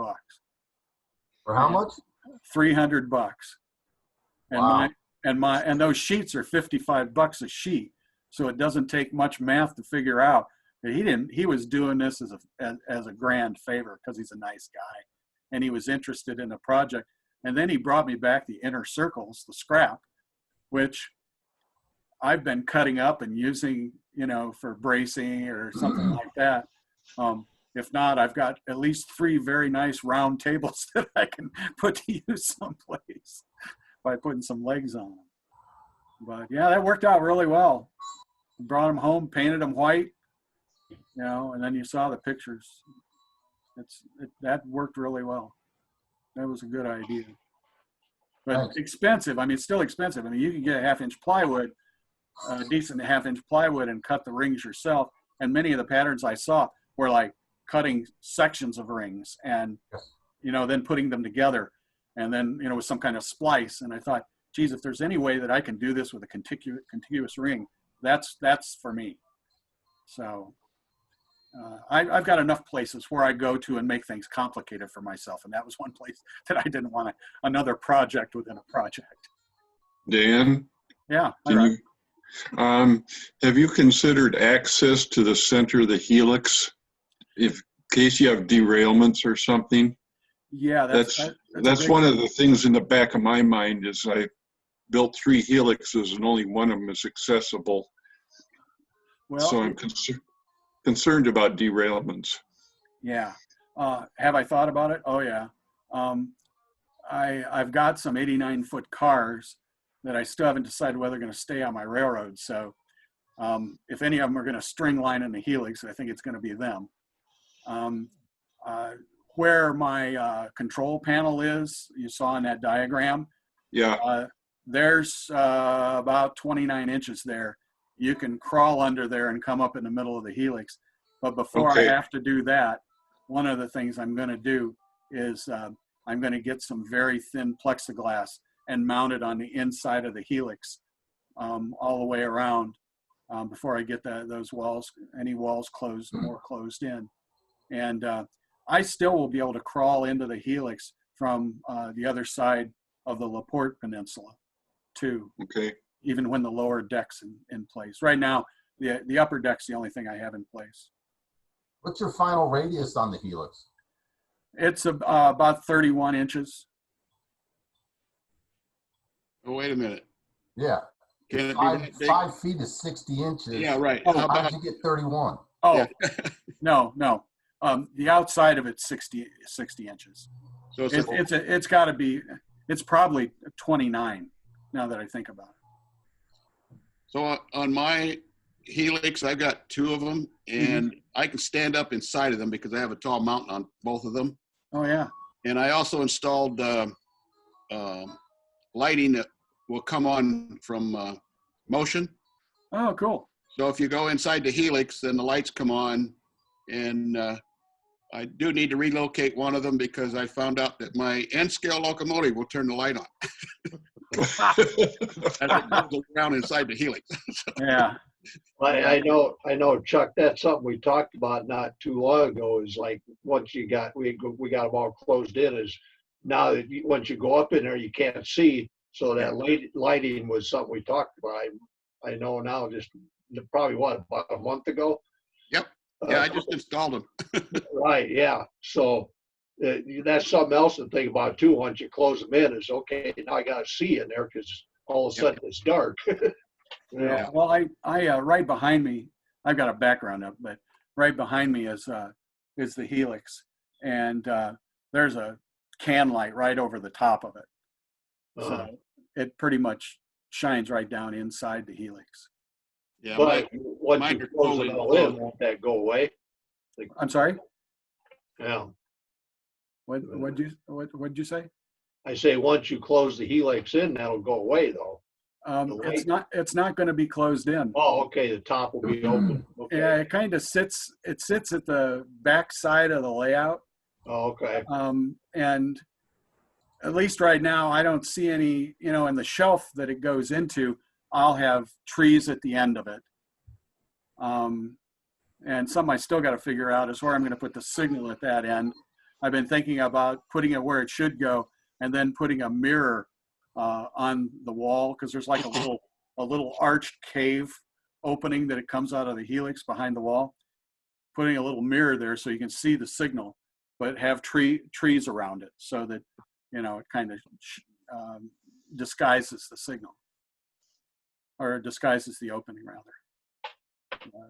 For how much? $300. Wow. And those sheets are $55 a sheet. So it doesn't take much math to figure out that he was doing this as a grand favor because he's a nice guy and he was interested in the project. And then he brought me back the inner circles, the scrap, which I've been cutting up and using, for bracing or something like that. If not, I've got at least 3 very nice round tables that I can put to use someplace by putting some legs on them. But yeah, that worked out really well. Brought them home, painted them white, and then you saw the pictures. That worked really well. That was a good idea. But Thanks. expensive. It's still expensive. You can get a half-inch plywood, a decent half-inch plywood, and cut the rings yourself. And many of the patterns I saw were like cutting sections of rings and, then putting them together and then, with some kind of splice. And I thought, geez, if there's any way that I can do this with a contiguous ring, that's for me. So I've got enough places where I go to and make things complicated for myself, and that was one place that I didn't want another project within a project. Dan, Yeah. can all you, have you considered access to the center of the helix in case you have derailments or something? Yeah, That's a big- one of the things in the back of my mind is I built 3 helixes and only one of them is accessible. well, So I'm concerned about derailments. yeah. Have I thought about it? Oh yeah. I've got some 89-foot cars that I still haven't decided whether they're going to stay on my railroad. So if any of them are going to string line in the helix, I think it's going to be them. Where my control panel is, you saw in that diagram, Yeah, there's about 29 inches there. You can crawl under there and come up in the middle of the helix. But before I Okay. have to do that, one of the things I'm going to do is I'm going to get some very thin plexiglass and mount it on the inside of the helix all the way around before I get those walls, any walls more closed in. And I still will be able to crawl into the helix from the other side of the LaPorte Peninsula too, okay. even when the lower deck's in place. Right now, the upper deck's the only thing I have in place. What's your final radius on the helix? It's about 31 inches. Oh, wait a minute. Yeah. Can it be Five, that big? 5 feet is 60 inches. Yeah, right. Oh, How How'd about, you get 31? Oh, Yeah. no. The outside of it's 60 inches. so it's It's got to be, it's probably 29 now that I think about it. so on my helix, I've got 2 of them, and I can stand up inside of them because I have a tall mountain on both of them. Oh, yeah. And I also installed lighting that will come on from motion. Oh, cool. So if you go inside the helix, then the lights come on. And I do need to relocate one of them because I found out that my N-scale locomotive will turn the light on as it goes around inside the helix. Yeah. I know, Chuck, that's something we talked about not too long ago, is like, once we got them all closed in, is now that once you go up in there, you can't see. So that lighting was something we talked about. I know now, just probably about a month ago. Yep. Yeah, I just installed them. Right, yeah. So that's something else to think about too. Once you close them in, is okay, now I got to see in there because all of a sudden it's dark. Yeah. Well, I right behind me, I've got a background up, but right behind me is the helix, and there's a can light right over the top of it. So it pretty much shines right down inside the helix. Yeah, But once mine you are close totally it all in, closed. won't that go away? I'm sorry. Yeah. What'd you say? I say, once you close the helix in, that'll go away though. It's not going to be closed in. Oh, okay, the top will be open. Okay. Yeah, it kind of sits at the back side of the layout. Oh, okay. And at least right now, I don't see any, in the shelf that it goes into, I'll have trees at the end of it. And something I still got to figure out is where I'm going to put the signal at that end. I've been thinking about putting it where it should go and then putting a mirror on the wall, because there's like a little arched cave opening that it comes out of the helix behind the wall. Putting a little mirror there so you can see the signal, but have trees around it so that it kind of disguises the signal, or disguises the opening rather.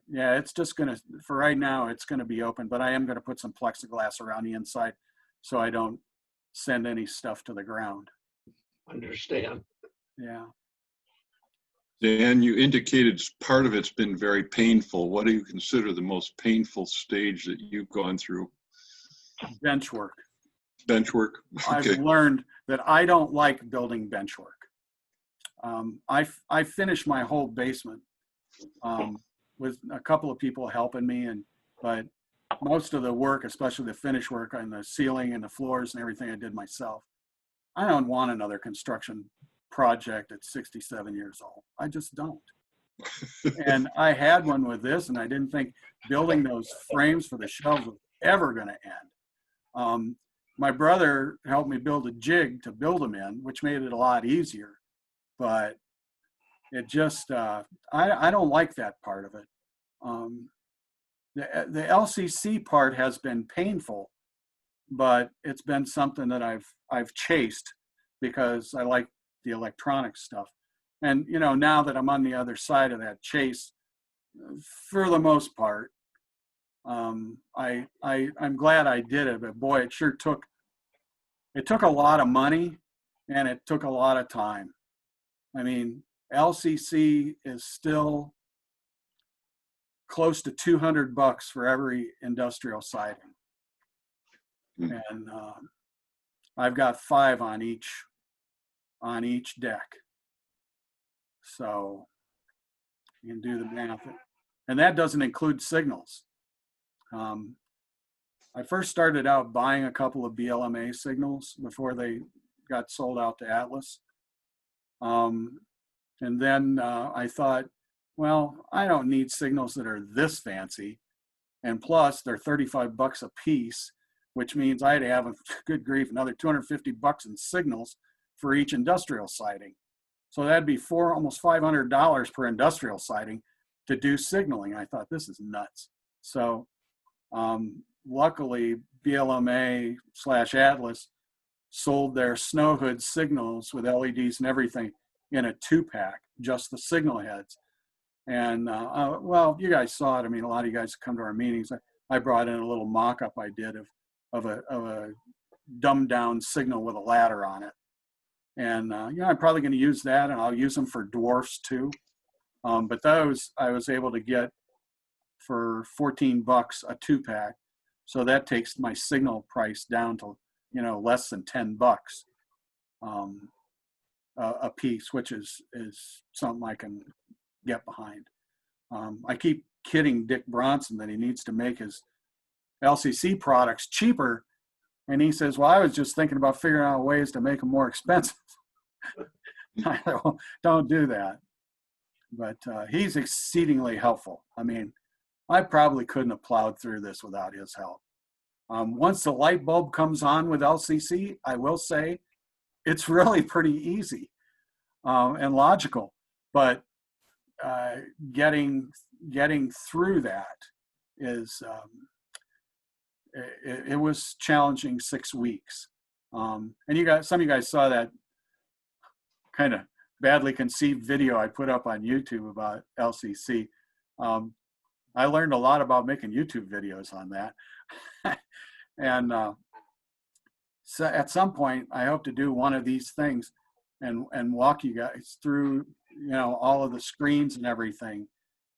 Yeah, it's just for right now, it's gonna be open, but I am gonna put some plexiglass around the inside so I don't send any stuff to the ground. Understand. Yeah. Dan, you indicated part of it's been very painful. What do you consider the most painful stage that you've gone through? Bench work. Bench work? I've Okay. learned that I don't like building bench work. I finished my whole basement with a couple of people helping me, but most of the work, especially the finish work on the ceiling and the floors and everything, I did myself. I don't want another construction project at 67 years old. I just don't. And I had one with this, and I didn't think building those frames for the shelves was ever going to end. My brother helped me build a jig to build them in, which made it a lot easier. But it just, I don't like that part of it. The LCC part has been painful, but it's been something that I've chased because I like the electronic stuff. And you know, now that I'm on the other side of that chase, for the most part, I'm glad I did it. But boy, it sure took a lot of money, and it took a lot of time. I mean, LCC is still close to $200 for every industrial siding. And I've got 5 on each deck. So you can do the math. And that doesn't include signals. I first started out buying a couple of BLMA signals before they got sold out to Atlas. And then I thought, well, I don't need signals that are this fancy. And plus, they're $35 a piece, which means I'd have, good grief, another $250 in signals for each industrial siding. So that'd be almost $500 per industrial siding to do signaling. I thought, this is nuts. So luckily, BLMA/Atlas sold their snow hood signals with LEDs and everything in a 2-pack, just the signal heads. And well, you guys saw it. I mean, a lot of you guys come to our meetings. I brought in a little mock-up I did of a dumbed down signal with a ladder on it. And you know, I'm probably going to use that, and I'll use them for dwarfs too. But those I was able to get for $14 a 2-pack. So that takes my signal price down to, you know, less than $10 a piece, which is something I can get behind. I keep kidding Dick Bronson that he needs to make his LCC products cheaper. And he says, well, I was just thinking about figuring out ways to make them more expensive. Don't do that. But he's exceedingly helpful. I mean, I probably couldn't have plowed through this without his help. Once the light bulb comes on with LCC, I will say it's really pretty easy and logical. But getting through that is, it was challenging 6 weeks. And some of you guys saw that kind of badly conceived video I put up on YouTube about LCC. I learned a lot about making YouTube videos on that. And so at some point, I hope to do one of these things and walk you guys through, you know, all of the screens and everything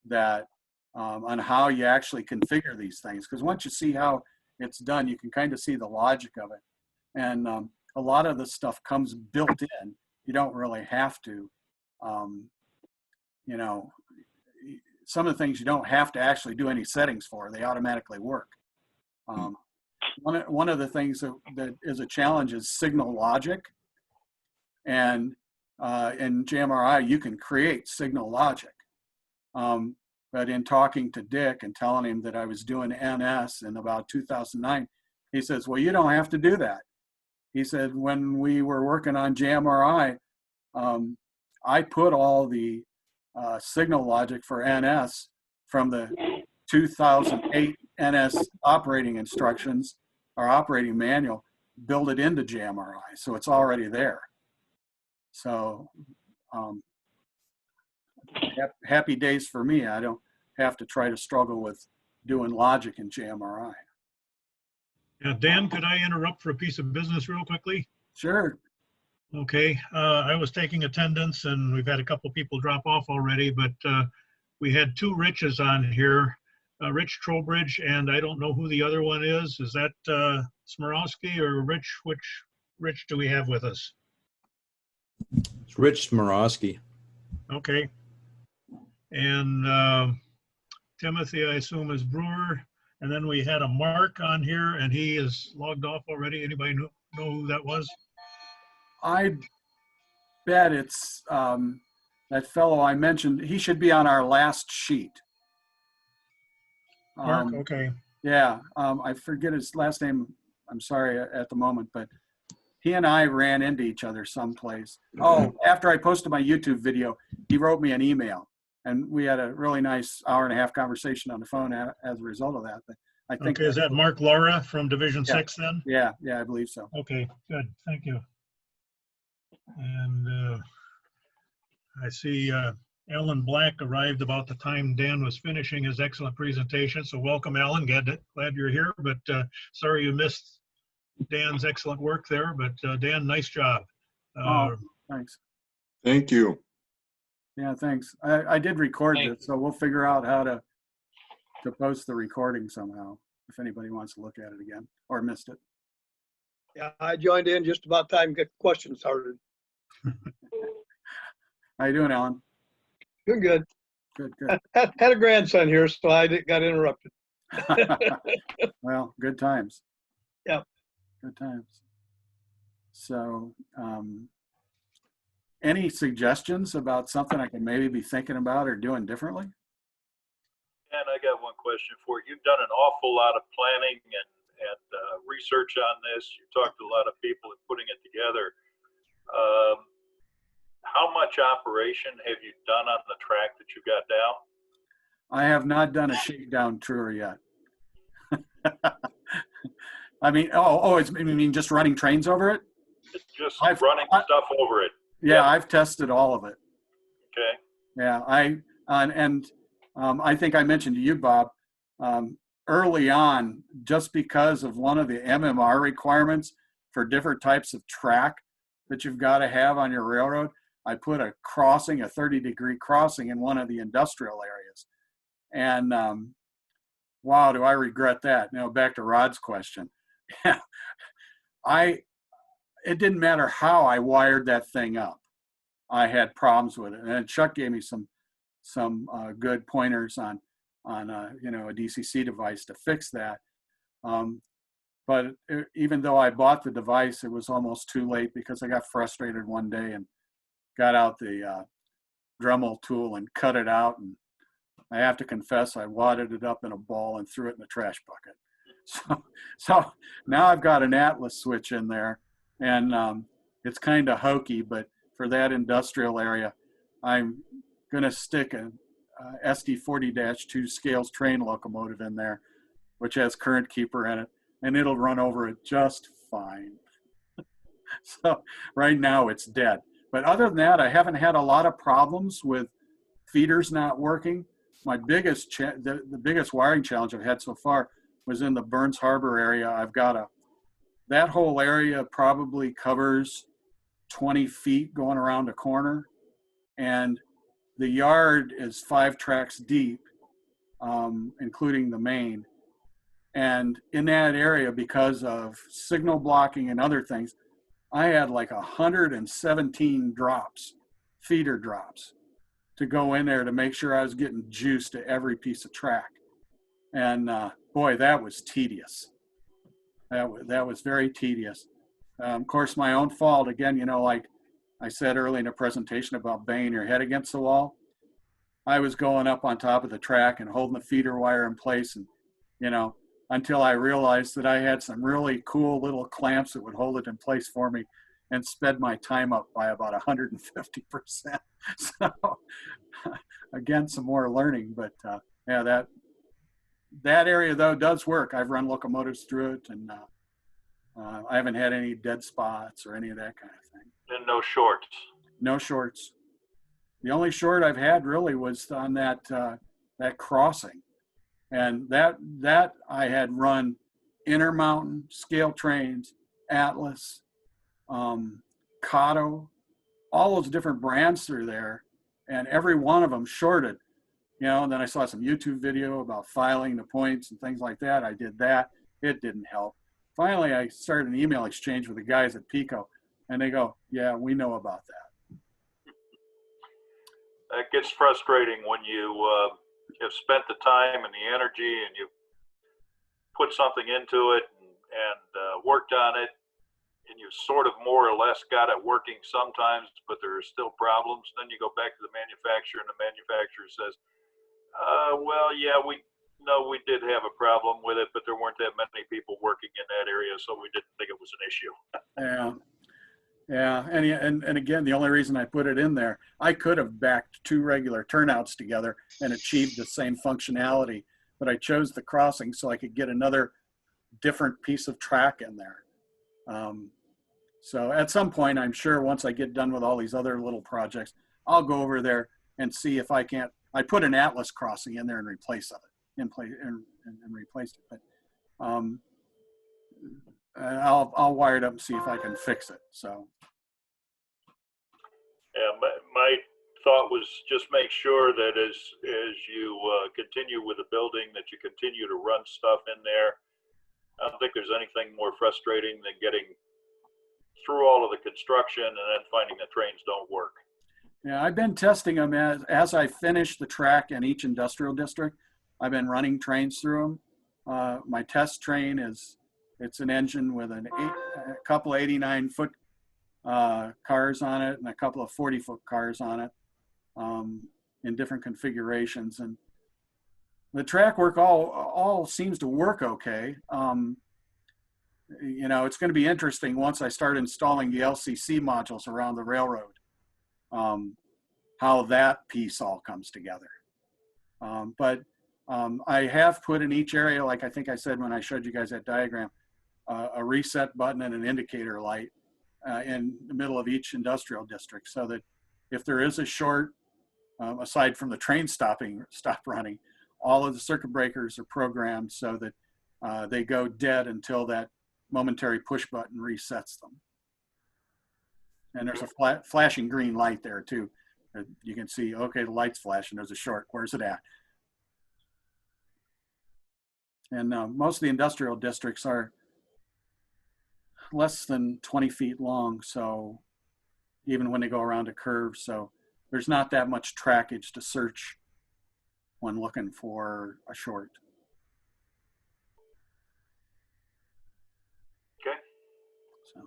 that on how you actually configure these things. Because once you see how it's done, you can kind of see the logic of it. And a lot of the stuff comes built in. You don't really have to, you know, some of the things you don't have to actually do any settings for. They automatically work. One of the things that is a challenge is signal logic. And in JMRI, you can create signal logic. But in talking to Dick and telling him that I was doing NS in about 2009, he says, well, you don't have to do that. He said, when we were working on JMRI, I put all the signal logic for NS from the 2008 NS operating instructions or operating manual, build it into JMRI. So it's already there. So happy days for me. I don't have to try to struggle with doing logic in JMRI. Yeah, Dan, could I interrupt for a piece of business real quickly? Sure. Okay, I was taking attendance and we've had a couple people drop off already, but we had 2 Riches on here, Rich Trowbridge, and I don't know who the other one is. Is that Smorowski or Rich? Which Rich do we have with us? It's Rich Smorowski. Okay. And Timothy, I assume, is Brewer. And then we had a Mark on here and he is logged off already. Anybody know who that was? I bet it's that fellow I mentioned, he should be on our last sheet. Mark, okay. Yeah, I forget his last name. I'm sorry at the moment, but he and I ran into each other someplace. Oh, after I posted my YouTube video, he wrote me an email, and we had a really nice hour-and-a-half conversation on the phone as a result of that. But I think Okay, is that Mark Laura from Division Yeah. 6 then? Yeah, I believe so. Okay, good, thank you. And I see Alan Black arrived about the time Dan was finishing his excellent presentation. So welcome, Alan. Glad you're here, but sorry you missed Dan's excellent work there. But Dan, nice job. Oh, thanks. Thank you. Yeah, thanks. I did record Thank- this, so we'll figure out how to post the recording somehow if anybody wants to look at it again or missed it. Yeah, I joined in just about time to get questions started. How you doing, Alan? Doing good. Good, good. Had a grandson here, so I got interrupted. Well, good times. Yep. Good times. So, any suggestions about something I can maybe be thinking about or doing differently? And I got one question for you. You've done an awful lot of planning and research on this. You talked to a lot of people and putting it together. How much operation have you done on the track that you got down? I have not done a shakedown tour yet. I mean, you mean just running trains over it? Just running stuff over it. Yeah, I've tested all of it. Okay. Yeah, I think I mentioned to you, Bob, early on, just because of one of the NMRA requirements for different types of track that you've got to have on your railroad, I put a 30-degree crossing in one of the industrial areas. And wow, do I regret that. Now back to Rod's question. It didn't matter how I wired that thing up. I had problems with it. And Chuck gave me some good pointers on a DCC device to fix that. But even though I bought the device, it was almost too late because I got frustrated one day and got out the Dremel tool and cut it out. And I have to confess, I wadded it up in a ball and threw it in the trash bucket. So now I've got an Atlas switch in there, and it's kind of hokey, but for that industrial area, I'm going to stick a SD40-2 scales train locomotive in there, which has current keeper in it, and it'll run over it just fine. So right now it's dead. But other than that, I haven't had a lot of problems with feeders not working. My biggest the biggest wiring challenge I've had so far was in the Burns Harbor area. I've got that whole area probably covers 20 feet going around a corner, and the yard is 5 tracks deep, including the main. And in that area, because of signal blocking and other things, I had like 117 drops, feeder drops, to go in there to make sure I was getting juice to every piece of track. And boy, that was tedious. That was very tedious. Of course, my own fault. Again, like I said early in the presentation about banging your head against the wall. I was going up on top of the track and holding the feeder wire in place, and until I realized that I had some really cool little clamps that would hold it in place for me, and sped my time up by about 150%. So again, some more learning, but yeah, that area though does work. I've run locomotives through it, and I haven't had any dead spots or any of that kind of thing. And no shorts. No shorts. The only short I've had really was on that crossing, and that I had run Intermountain, Scale Trains, Atlas, Kato, all those different brands through there, and every one of them shorted. And then I saw some YouTube video about filing the points and things like that. I did that. It didn't help. Finally, I started an email exchange with the guys at Pico, and they go, "Yeah, we know about that." It gets frustrating when you have spent the time and the energy and you put something into it and worked on it, and you sort of more or less got it working sometimes, but there are still problems. Then you go back to the manufacturer, and the manufacturer says, well, yeah, we know we did have a problem with it, but there weren't that many people working in that area, so we didn't think it was an issue. Yeah. Yeah, and again, the only reason I put it in there, I could have backed two regular turnouts together and achieved the same functionality, but I chose the crossing so I could get another different piece of track in there. So at some point, I'm sure once I get done with all these other little projects, I'll go over there and see if I can't. I put an Atlas crossing in there and replace it, and replace it. But I'll wire it up and see if I can fix it. So. Yeah, my thought was just make sure that as you continue with the building, that you continue to run stuff in there. I don't think there's anything more frustrating than getting through all of the construction and then finding the trains don't work. Yeah, I've been testing them as I finish the track in each industrial district. I've been running trains through them. My test train it's an engine with a couple 89-foot cars on it and a couple of 40-foot cars on it in different configurations. And the track work all seems to work okay. You know, it's going to be interesting once I start installing the LCC modules around the railroad, how that piece all comes together. But I have put in each area, like I think I said when I showed you guys that diagram, a reset button and an indicator light in the middle of each industrial district, so that if there is a short, aside from the train stop running, all of the circuit breakers are programmed so that they go dead until that momentary push button resets them. And there's a flashing green light there too. You can see, okay, the light's flashing, there's a short, where's it at? And most of the industrial districts are less than 20 feet long, so even when they go around a curve, so there's not that much trackage to search when looking for a short. Okay. So,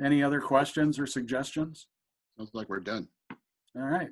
any other questions or suggestions? Sounds like we're done. All right.